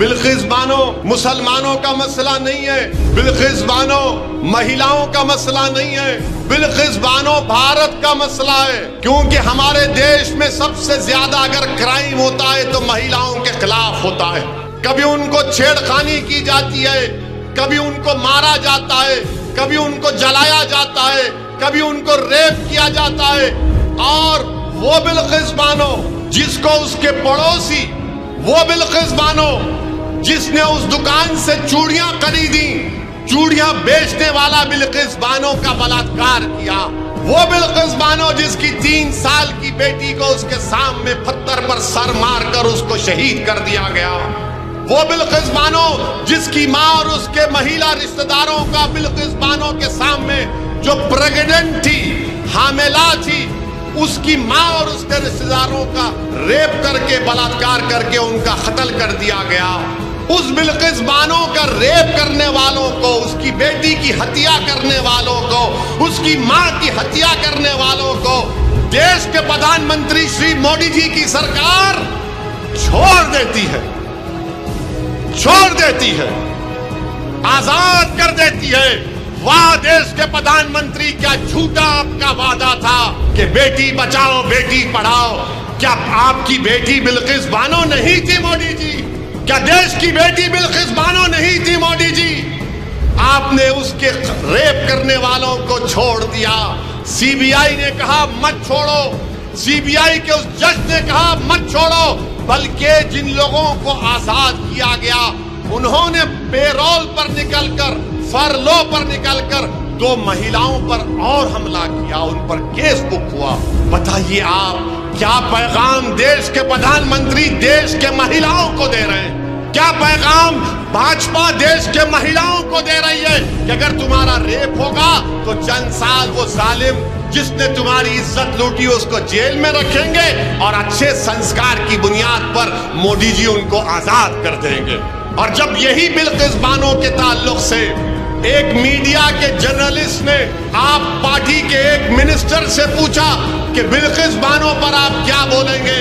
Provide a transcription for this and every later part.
बिल्किस बानो मुसलमानों का मसला नहीं है, बिल्किस बानो महिलाओं का मसला नहीं है, बिल्किस बानो भारत का मसला है। क्योंकि हमारे देश में सबसे ज्यादा अगर क्राइम होता है तो महिलाओं के खिलाफ होता है। कभी उनको छेड़खानी की जाती है, कभी उनको मारा जाता है, कभी उनको जलाया जाता है, कभी उनको रेप किया जाता है। और वो बिल्किस बानो जिसको उसके पड़ोसी, वो बिल्किस बानो जिसने उस दुकान से चूड़ियां खरीदी, चूड़ियां बेचने वाला बिल्किस बानो का बलात्कार किया, वो बिल्किस बानो जिसकी 3 साल की बेटी को उसके सामने पत्थर पर सर मारकर उसको शहीद कर दिया गया, वो बिल्किस बानो जिसकी मां और उसके महिला रिश्तेदारों का बिल्किस बानो के सामने जो प्रेग्नेंट थी, हामिला थी, उसकी मां और उसके रिश्तेदारों का रेप करके बलात्कार करके उनका कत्ल कर दिया गया। उस बिल्किस बानो का रेप करने वालों को, उसकी बेटी की हत्या करने वालों को, उसकी मां की हत्या करने वालों को देश के प्रधानमंत्री श्री मोदी जी की सरकार छोड़ देती है, छोड़ देती है, आजाद कर देती है। वाह देश के प्रधानमंत्री, क्या झूठा आपका वादा था कि बेटी बचाओ बेटी पढ़ाओ। क्या आपकी बेटी बिल्किस बानो नहीं थी मोदी जी? क्या देश की बेटी बिल्किस बानो नहीं थी मोदी जी? आपने उसके रेप करने वालों को छोड़ दिया। सीबीआई ने कहा मत छोड़ो, सीबीआई के उस जज ने कहा मत छोड़ो, बल्कि जिन लोगों को आजाद किया गया उन्होंने पेरोल पर निकलकर, फरलो पर निकलकर 2 महिलाओं पर और हमला किया, उन पर केस बुक हुआ। बताइए आप क्या पैगाम देश के प्रधानमंत्री देश के महिलाओं को दे रहे हैं? क्या पैगाम भाजपा देश के महिलाओं को दे रही है कि अगर तुम्हारा रेप होगा तो चंद साल वो जालिम जिसने तुम्हारी इज्जत लूटी उसको जेल में रखेंगे और अच्छे संस्कार की बुनियाद पर मोदी जी उनको आजाद कर देंगे। और जब यही बिल्किस बानो के ताल्लुक से एक मीडिया के जर्नलिस्ट ने आप पार्टी के एक मिनिस्टर से पूछा कि बिल्किस बानो पर आप क्या बोलेंगे,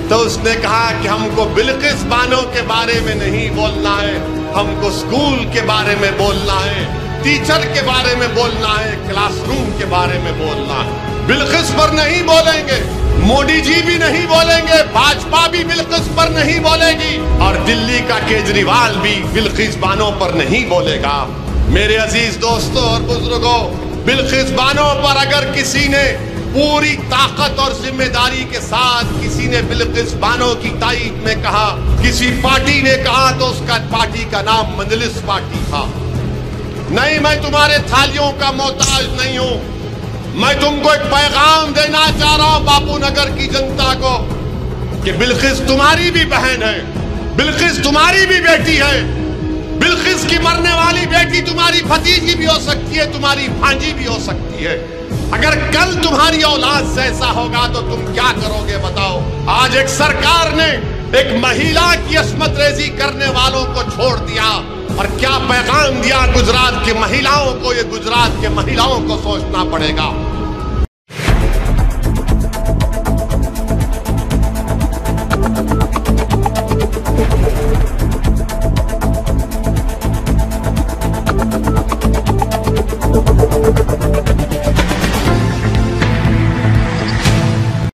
तो उसने कहा कि हमको बिल्किस बानो के बारे में नहीं बोलना है, हमको स्कूल के बारे में बोलना है, टीचर के बारे में बोलना है, क्लासरूम के बारे में बोलना है। बिल्किस पर नहीं बोलेंगे, मोदी जी भी नहीं बोलेंगे, भाजपा भी बिल्किस पर नहीं बोलेगी और दिल्ली का केजरीवाल भी बिल्किस बानो पर नहीं बोलेगा। मेरे अजीज दोस्तों और बुजुर्गों, बिल्किस बानो पर अगर किसी ने पूरी ताकत और जिम्मेदारी के साथ किसी ने बिल्किस बानो की तारीफ में कहा, किसी पार्टी ने कहा, तो उसका पार्टी का नाम मजलिस पार्टी था। नहीं, मैं तुम्हारे थालियों का मोहताज नहीं हूं। मैं तुमको एक पैगाम देना चाह रहा हूं बापू नगर की जनता को कि बिल्किस तुम्हारी भी बहन है, बिल्किस तुम्हारी भी बेटी है, बिल्किस की मरने वाली बेटी तुम्हारी भतीजी भी हो सकती है, तुम्हारी भांजी भी हो सकती है। अगर कल तुम्हारी औलाद से ऐसा होगा तो तुम क्या करोगे बताओ? आज एक सरकार ने एक महिला की अस्मत रेजी करने वालों को छोड़ दिया और क्या पैगाम दिया गुजरात की महिलाओं को? ये गुजरात के महिलाओं को सोचना पड़ेगा।